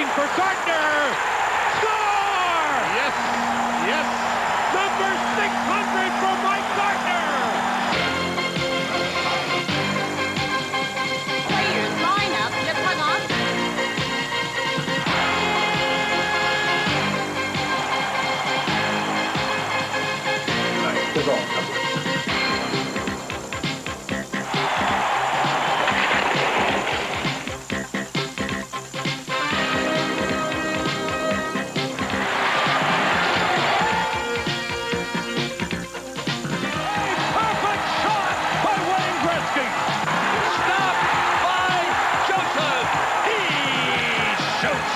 looking for Gartner. Score! Yes, yes. Number 600 for Mike Gartner. Players line up, le prenant.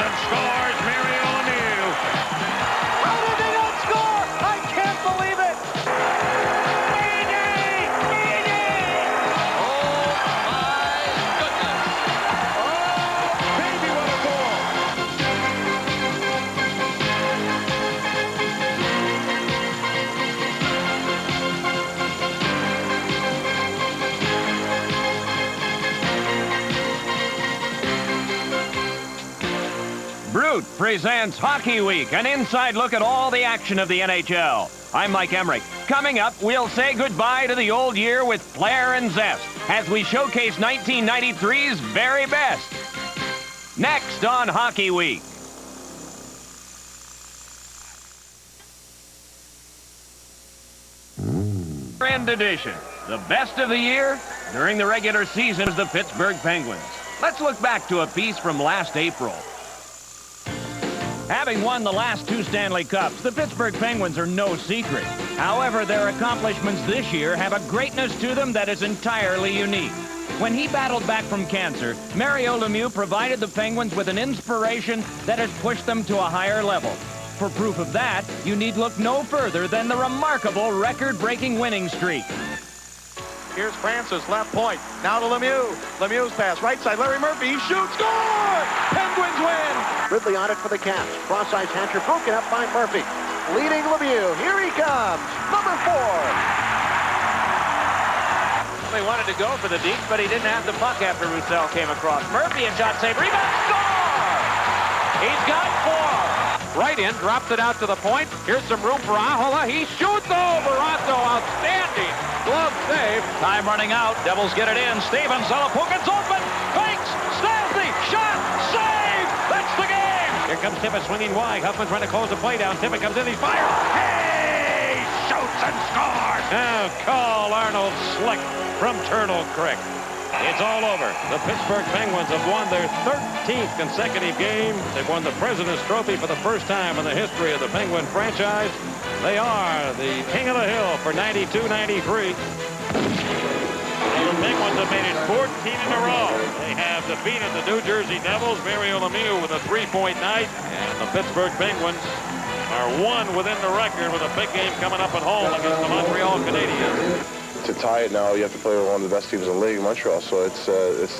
And scores Mario Lemieux. How did they not score? I can't believe it. Oh, my goodness. Oh, baby, what a goal. Brute presents Hockey Week, an inside look at all the action of the NHL. I'm Mike Emmerich. Coming up, we'll say goodbye to the old year with flair and zest as we showcase 1993's very best. Next on Hockey Week. End edition. The best of the year during the regular season is the Pittsburgh Penguins. Let's look back to a piece from last April. Having won the last 2 Stanley Cups, the Pittsburgh Penguins are no secret. However, their accomplishments this year have a greatness to them that is entirely unique. When he battled back from cancer, Mario Lemieux provided the Penguins with an inspiration that has pushed them to a higher level. For proof of that, you need look no further than the remarkable record-breaking winning streak. Here's Francis, left point. Now to Lemieux. Lemieux's pass, right side. Larry Murphy, he shoots, score! Penguins win! Ridley on it for the Caps. Cross-ice hander broken up by Murphy. Leading Lemieux. Here he comes. Number 4. He wanted to go for the deep, but he didn't have the puck after Roussel came across. Murphy and shot save. Rebound, score! He's got 4. Right in, drops it out to the point. Here's some room for Ahola. He shoots over Otto. Outstanding glove save. Time running out. Devils get it in. Stevens, Salapukin's open. Fakes. Stastny. Shot. Save. That's the game. Here comes Tippett swinging wide. Huffman trying to close the play down. Tippett comes in. He fires. Hey! Shoots and scores. Now call Arnold Slick from Turtle Creek. It's all over. The Pittsburgh Penguins have won their 13th consecutive game. They've won the President's Trophy for the first time in the history of the Penguin franchise. They are the king of the hill for 92-93. The Penguins have made it 14 in a row. They have defeated the New Jersey Devils, Mario Lemieux with a 3-point night, and the Pittsburgh Penguins are one within the record with a big game coming up at home against the Montreal Canadiens. To tie it now, you have to play with one of the best teams in the league, Montreal. So it's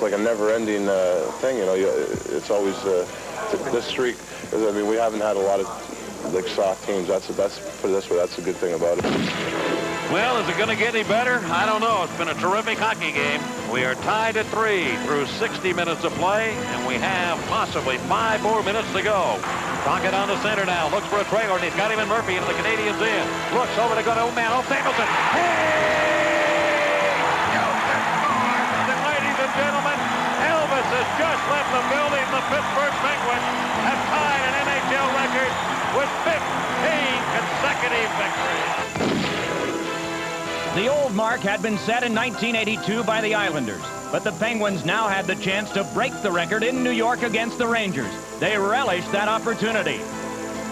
like a never-ending thing. You know, it's always this streak. I mean, we haven't had a lot of like soft teams. That's put it this way. That's a good thing about it. Well, is it going to get any better? I don't know. It's been a terrific hockey game. We are tied at 3 through 60 minutes of play, and we have possibly 5 more minutes to go. Crockett on the center now. Looks for a trailer, and he's got him in Murphy, and the Canadians in. Looks over to go to O'Malley. Samuelson. Hey! Ladies and gentlemen, Elvis has just left the building. The Pittsburgh Penguins have tied an NHL record with 15 consecutive victories. The old mark had been set in 1982 by the Islanders, but the Penguins now had the chance to break the record in New York against the Rangers. They relished that opportunity.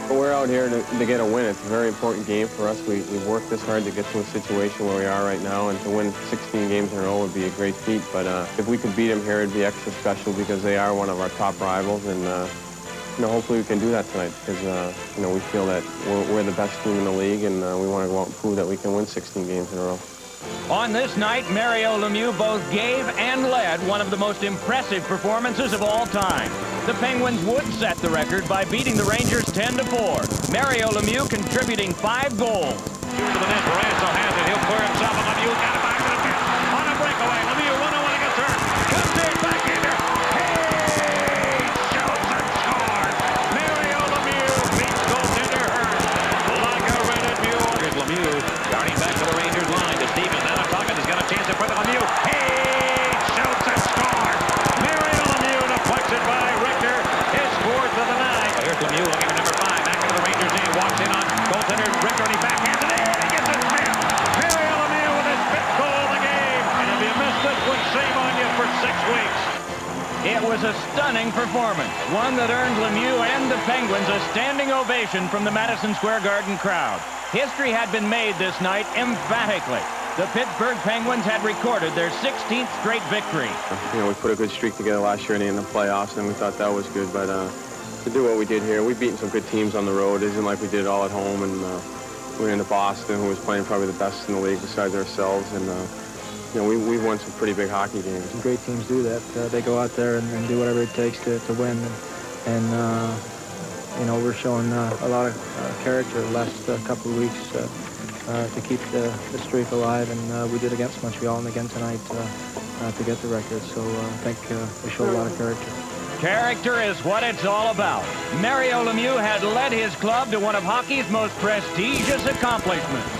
We're out here to get a win. It's a very important game for us. We've worked this hard to get to a situation where we are right now, and to win 16 games in a row would be a great feat. But if we could beat them here, it'd be extra special because they are one of our top rivals, and hopefully we can do that tonight because we feel that we're the best team in the league, and we want to go out and prove that we can win 16 games in a row. On this night, Mario Lemieux both gave and led one of the most impressive performances of all time. The Penguins would set the record by beating the Rangers 10-4. Mario Lemieux contributing 5 goals. Shoot to the net. Barrasso has it. He'll clear himself. And Lemieux got it back to the pitch. On a breakaway. Lemieux 1-1 against Hurt. Comes in back in there. Hey! Shoots and scores. was a stunning performance, one that earned Lemieux and the Penguins a standing ovation from the Madison Square Garden crowd. History had been made this night emphatically. The Pittsburgh Penguins had recorded their 16th straight victory. You know, we put a good streak together last year in the playoffs, and we thought that was good. But to do what we did here, we've beaten some good teams on the road. It isn't like we did it all at home. And we went into Boston, who was playing probably the best in the league besides ourselves. And you know, we've won some pretty big hockey games. Great teams do that. They go out there and do whatever it takes to win. And you know, we're showing a lot of character the last couple of weeks to keep the streak alive. And we did against Montreal and again tonight to get the record. So I think we showed a lot of character. Character is what it's all about. Mario Lemieux had led his club to one of hockey's most prestigious accomplishments.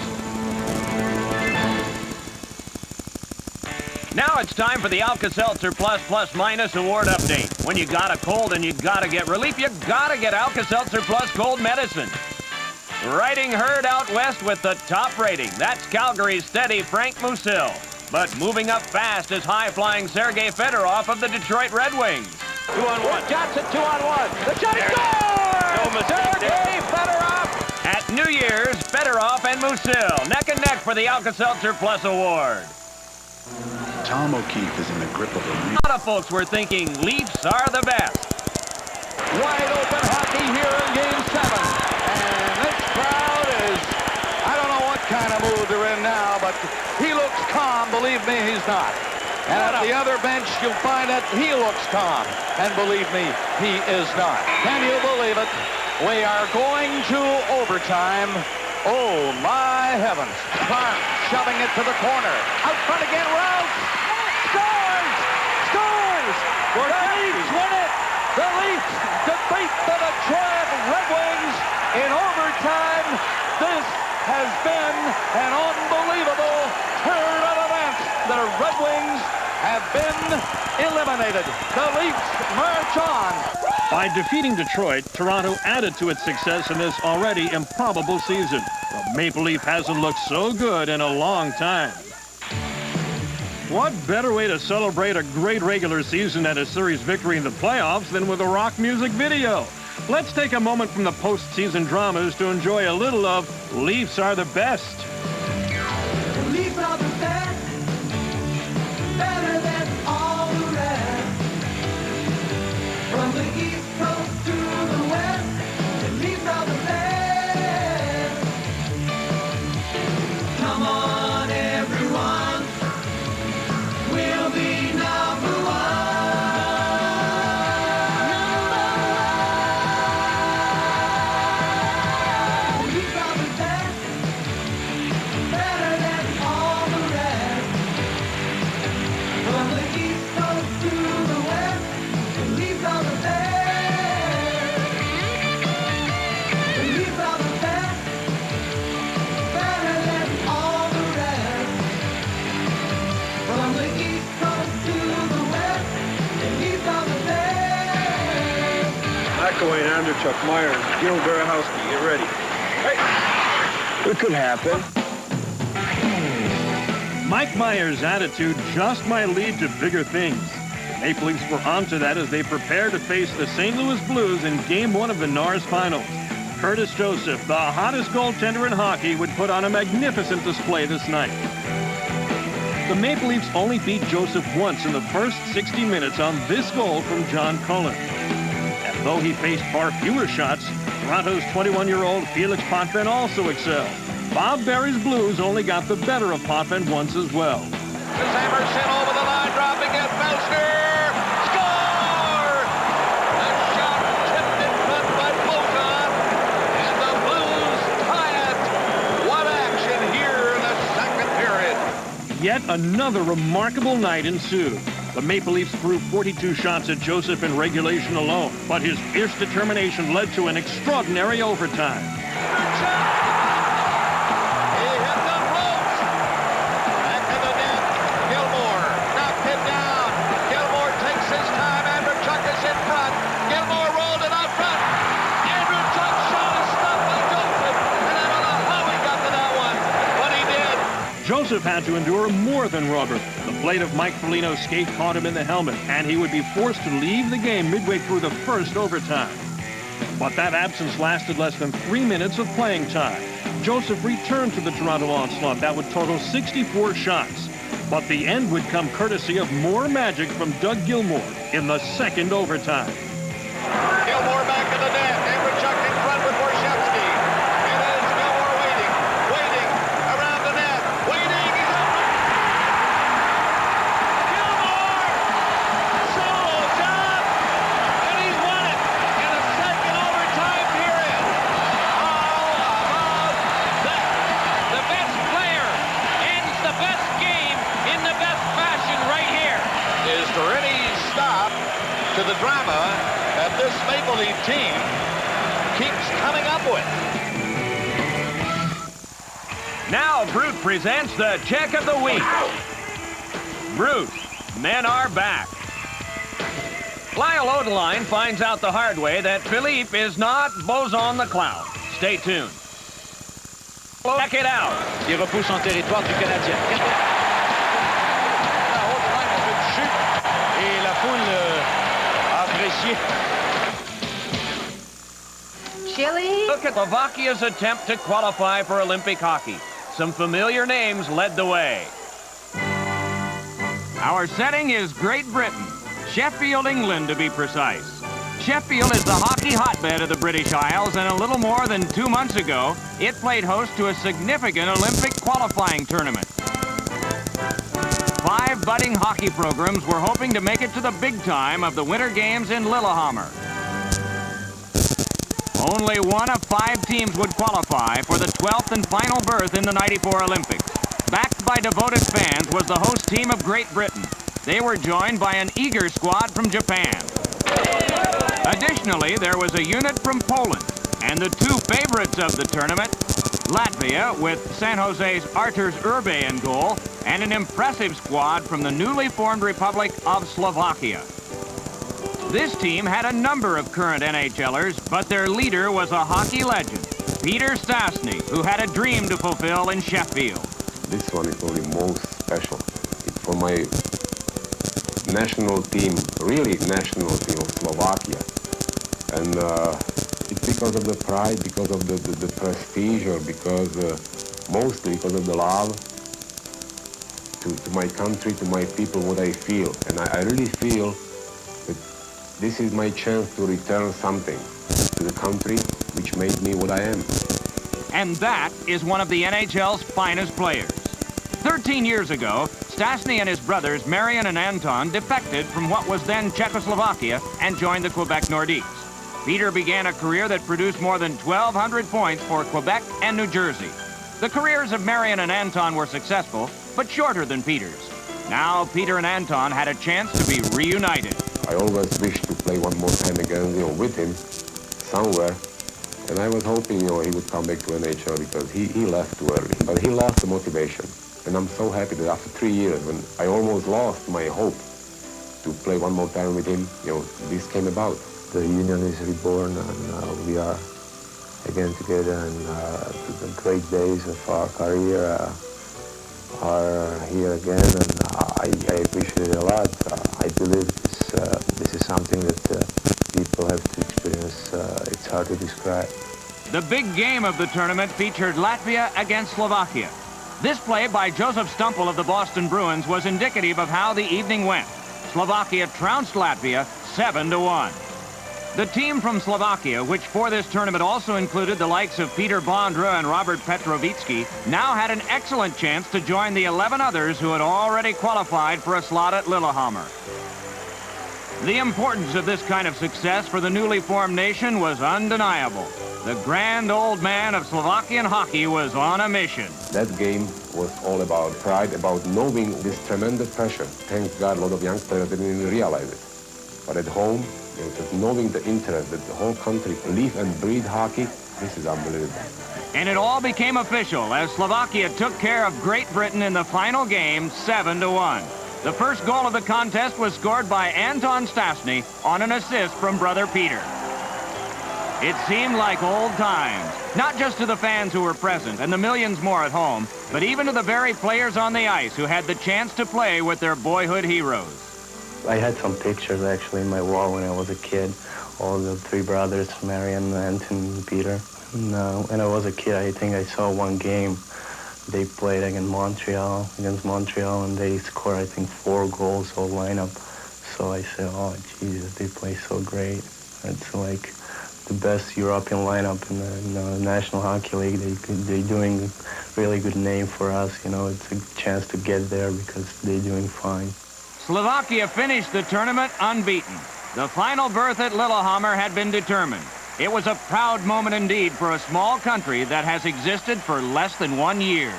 Now it's time for the Alka-Seltzer Plus Plus Minus Award Update. When you got a cold and you gotta get relief, you gotta get Alka-Seltzer Plus Cold Medicine. Riding herd out west with the top rating, that's Calgary's steady Frank Musil. But moving up fast is high-flying Sergei Fedorov of the Detroit Red Wings. 2-on-1. Johnson, 2-on-1. The shot is scored! Sergei Fedorov! At New Year's, Fedorov and Musil neck and neck for the Alka-Seltzer Plus Award. Tom O'Keefe is in the grip of a... A lot of folks were thinking Leafs are the best. Wide open hockey here in Game 7. And this crowd is, I don't know what kind of mood they're in now, but he looks calm. Believe me, he's not. And at the other bench, you'll find that he looks calm. And believe me, he is not. Can you believe it? We are going to overtime. Oh, my heavens. Clark shoving it to the corner. Out front again, Rouse. Scores! Scores! The Leafs win it! The Leafs defeat the Detroit Red Wings in overtime. This has been an unbelievable turn of events. The Red Wings have been eliminated. The Leafs march on. By defeating Detroit, Toronto added to its success in this already improbable season. The Maple Leaf hasn't looked so good in a long time. What better way to celebrate a great regular season and a series victory in the playoffs than with a rock music video? Let's take a moment from the postseason dramas to enjoy a little of Leafs Are the Best. The Leafs are the best, better than all the rest. From the East Coast to the West, the Leafs are the best. Come on, everyone, we'll be number one. McAway and Chuck Meyer and Gil Barahowski, get ready. Hey. It could happen. Mike Myers' attitude just might lead to bigger things. The Maple Leafs were onto that as they prepare to face the St. Louis Blues in Game 1 of the Norris Finals. Curtis Joseph, the hottest goaltender in hockey, would put on a magnificent display this night. The Maple Leafs only beat Joseph once in the first 60 minutes on this goal from John Cullen. And though he faced far fewer shots, Toronto's 21-year-old Felix Potvin also excelled. Bob Berry's Blues only got the better of Potvin once as well. Emerson over the line, dropping it, Belster, score! The shot tipped in front by Bozon, and the Blues tie it. What action here in the second period. Yet another remarkable night ensued. The Maple Leafs threw 42 shots at Joseph in regulation alone, but his fierce determination led to an extraordinary overtime. Joseph had to endure more than Robert. The blade of Mike Foligno's skate caught him in the helmet, and he would be forced to leave the game midway through the first overtime. But that absence lasted less than 3 minutes of playing time. Joseph returned to the Toronto onslaught that would total 64 shots. But the end would come courtesy of more magic from Doug Gilmour in the second overtime. Gilmour back in the net. Andrechuk in front with Borshevsky. It is Gilmour waiting around the net, waiting. He's up. Gilmour solo job, and he's won it in the second overtime period. How about that? The best player ends the best game in the best fashion right here. Is there any stop to the drama that this Maple Leaf team keeps coming up with? Now Brute presents the check of the week. Brute, men are back. Lyle Odelein finds out the hard way that Philippe is not Bozon the Clown. Stay tuned. Check it out. Il repousse en territoire du Canadien. Odelein a fait une chute et la foule a apprécié. Chili? Look at Slovakia's attempt to qualify for Olympic hockey. Some familiar names led the way. Our setting is Great Britain, Sheffield, England to be precise. Sheffield is the hockey hotbed of the British Isles, and a little more than 2 months ago, it played host to a significant Olympic qualifying tournament. 5 budding hockey programs were hoping to make it to the big time of the Winter Games in Lillehammer. Only one of 5 teams would qualify for the 12th and final berth in the '94 Olympics. Backed by devoted fans was the host team of Great Britain. They were joined by an eager squad from Japan. Additionally, there was a unit from Poland, and the 2 favorites of the tournament, Latvia with San Jose's Arturs Urbe in goal, and an impressive squad from the newly formed Republic of Slovakia. This team had a number of current NHLers, but their leader was a hockey legend, Peter Stastny, who had a dream to fulfill in Sheffield. This one is probably most special. It's for my national team, really national team of Slovakia. And it's because of the pride, because of the prestige, or because, mostly because of the love to my country, to my people, what I feel. And I really feel that this is my chance to return something to the country which made me what I am. And that is one of the NHL's finest players. 13 years ago, Stastny and his brothers, Marian and Anton, defected from what was then Czechoslovakia and joined the Quebec Nordiques. Peter began a career that produced more than 1,200 points for Quebec and New Jersey. The careers of Marian and Anton were successful, but shorter than Peter's. Now Peter and Anton had a chance to be reunited. I always wished to play one more time again, with him somewhere. And I was hoping, he would come back to NHL because he left too early. But he lost the motivation. And I'm so happy that after 3 years, when I almost lost my hope to play one more time with him, this came about. The union is reborn, and we are again together, and the great days of our career are here again, and I appreciate it a lot. I believe this is something that people have to experience. It's hard to describe. The big game of the tournament featured Latvia against Slovakia. This play by Joseph Stumple of the Boston Bruins was indicative of how the evening went. Slovakia trounced Latvia 7-1. The team from Slovakia, which for this tournament also included the likes of Peter Bondra and Robert Petrovicky, now had an excellent chance to join the 11 others who had already qualified for a slot at Lillehammer. The importance of this kind of success for the newly formed nation was undeniable. The grand old man of Slovakian hockey was on a mission. That game was all about pride, about knowing this tremendous pressure. Thank God a lot of young players didn't even realize it. But at home, just knowing the interest that the whole country live and breathe hockey, this is unbelievable. And it all became official as Slovakia took care of Great Britain in the final game 7-1. The first goal of the contest was scored by Anton Stastny on an assist from brother Peter. It seemed like old times, not just to the fans who were present and the millions more at home, but even to the very players on the ice who had the chance to play with their boyhood heroes. I had some pictures actually in my wall when I was a kid. All the three brothers, Marian, Anton, and Peter. And, when I was a kid, I think I saw one game. They played against Montreal, and they scored, I think, 4 goals all lineup. So I said, oh, Jesus, they play so great. It's like the best European lineup in the National Hockey League. They're doing really good name for us. You know, it's a chance to get there because they're doing fine. Slovakia finished the tournament unbeaten. The final berth at Lillehammer had been determined. It was a proud moment indeed for a small country that has existed for less than 1 year.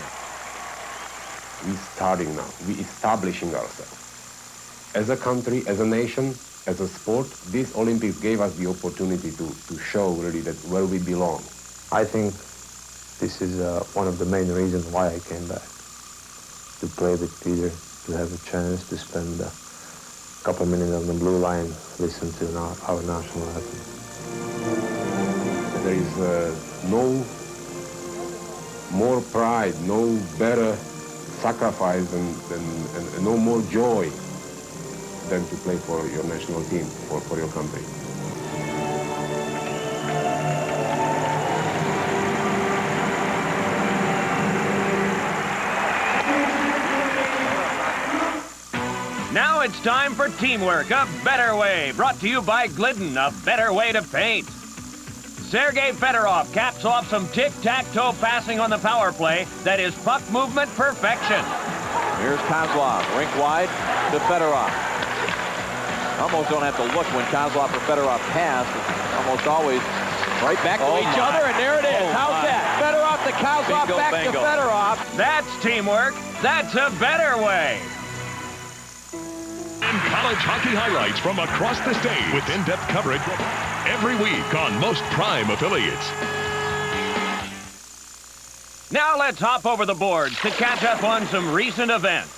We're starting now. We're establishing ourselves. As a country, as a nation, as a sport, this Olympics gave us the opportunity to show really that where we belong. I think this is one of the main reasons why I came back. To play with Peter, to have a chance to spend a couple minutes on the blue line, listen to our national anthem. There is no more pride, no better sacrifice, and no more joy than to play for your national team, for your country. Now it's time for Teamwork, a Better Way, brought to you by Glidden, a better way to paint. Sergei Fedorov caps off some tic-tac-toe passing on the power play that is puck movement perfection. Here's Kozlov, rink wide to Fedorov. Almost don't have to look when Kozlov or Fedorov pass. It's almost always right back to each other, and there it is. How's that? Fedorov to Kozlov, back to Fedorov. That's teamwork. That's a better way. And college hockey highlights from across the state with in-depth coverage every week on most Prime affiliates. Now let's hop over the boards to catch up on some recent events.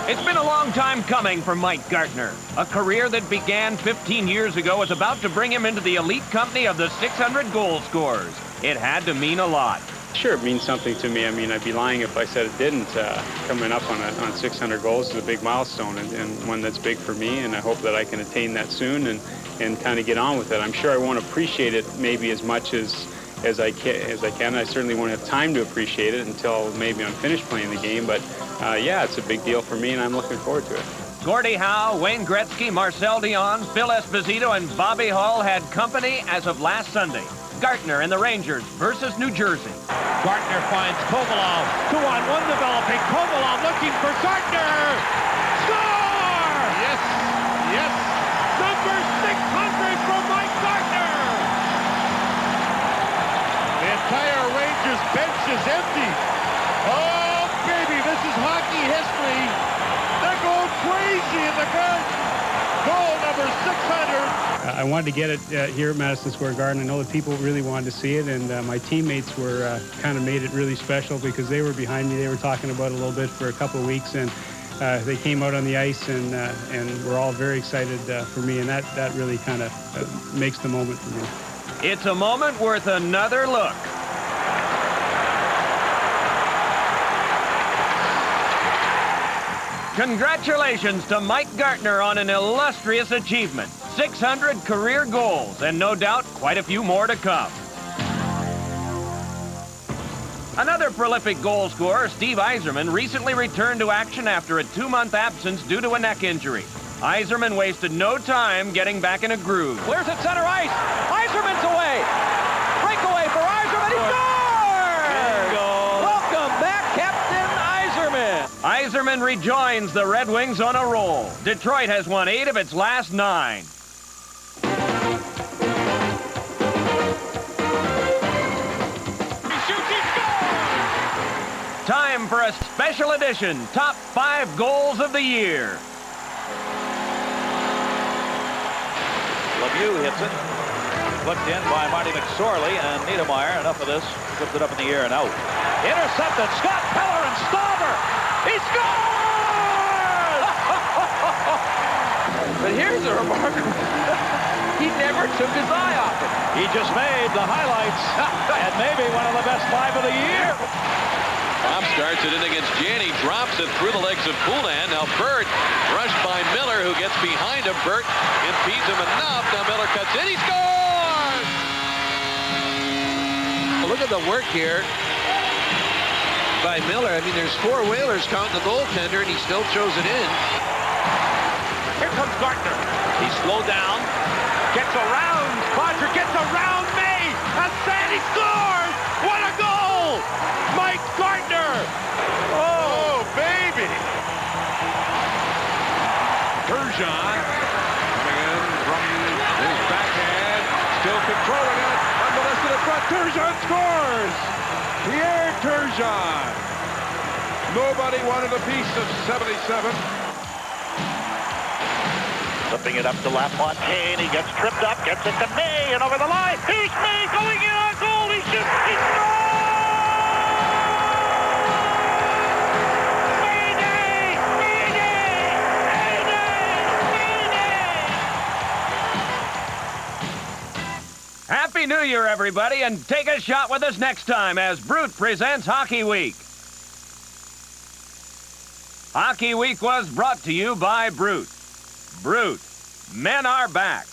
It's been a long time coming for Mike Gartner. A career that began 15 years ago is about to bring him into the elite company of the 600 goal scorers. It had to mean a lot. Sure, it means something to me. I mean, I'd be lying if I said it didn't. Coming up on 600 goals is a big milestone and one that's big for me, and I hope that I can attain that soon and kind of get on with it. I'm sure I won't appreciate it maybe as much as I can. I certainly won't have time to appreciate it until maybe I'm finished playing the game, but yeah, it's a big deal for me, and I'm looking forward to it. Gordie Howe, Wayne Gretzky, Marcel Dion, Phil Esposito, and Bobby Hull had company as of last Sunday. Gartner and the Rangers versus New Jersey. Gartner finds Kovalov. 2-on-1 developing. Kovalov looking for Gartner. Score! Yes, yes. Number 600 from Mike Gartner. The entire Rangers bench is empty. Oh, baby, this is hockey history. They're going crazy in the garden. Goal number 600. I wanted to get it here at Madison Square Garden. I know that people really wanted to see it, and my teammates were kind of made it really special because they were behind me. They were talking about it a little bit for a couple of weeks, and they came out on the ice, and we're all very excited for me, and that really kind of makes the moment for me. It's a moment worth another look. Congratulations to Mike Gartner on an illustrious achievement. 600 career goals, and no doubt quite a few more to come. Another prolific goal scorer, Steve Yzerman, recently returned to action after a 2-month absence due to a neck injury. Yzerman wasted no time getting back in a groove. Clears at center ice. Yzerman's away. Breakaway for Yzerman. He scores! Bingo. Welcome back, Captain Yzerman. Yzerman rejoins the Red Wings on a roll. Detroit has won 8 of its last 9. Time for a special edition, Top 5 Goals of the Year. Lemieux hits it. Flipped in by Marty McSorley, and Niedermeyer, enough of this, flipped it up in the air and out. Intercepted, Scott Peller and Stauber. He scores! But here's a remarkable... He never took his eye off it. He just made the highlights, and maybe one of the best 5 of the year. Bob starts it in against Janney, drops it through the legs of Poulin. Now Burt, rushed by Miller, who gets behind him. Burt impedes him enough. Now Miller cuts in. He scores! Look at the work here by Miller. I mean, there's 4 Whalers counting the goaltender, and he still throws it in. Here comes Gartner. He's slowed down. Gets around. Bodger gets around me. And Sandy scores! What a goal! Mike Gartner! Oh, baby! Bozon coming in from his backhand. Still controlling it. Unmolested in front. Bozon scores! Pierre Bozon. Nobody wanted a piece of 77. Flipping it up to LaFontaine. He gets tripped up, gets it to May, and over the line. Here's May going in on goal. He shoots. He scores! Mayday! Mayday! Mayday! Happy New Year, everybody, and take a shot with us next time as Brute presents Hockey Week. Hockey Week was brought to you by Brute. Brute, men are back.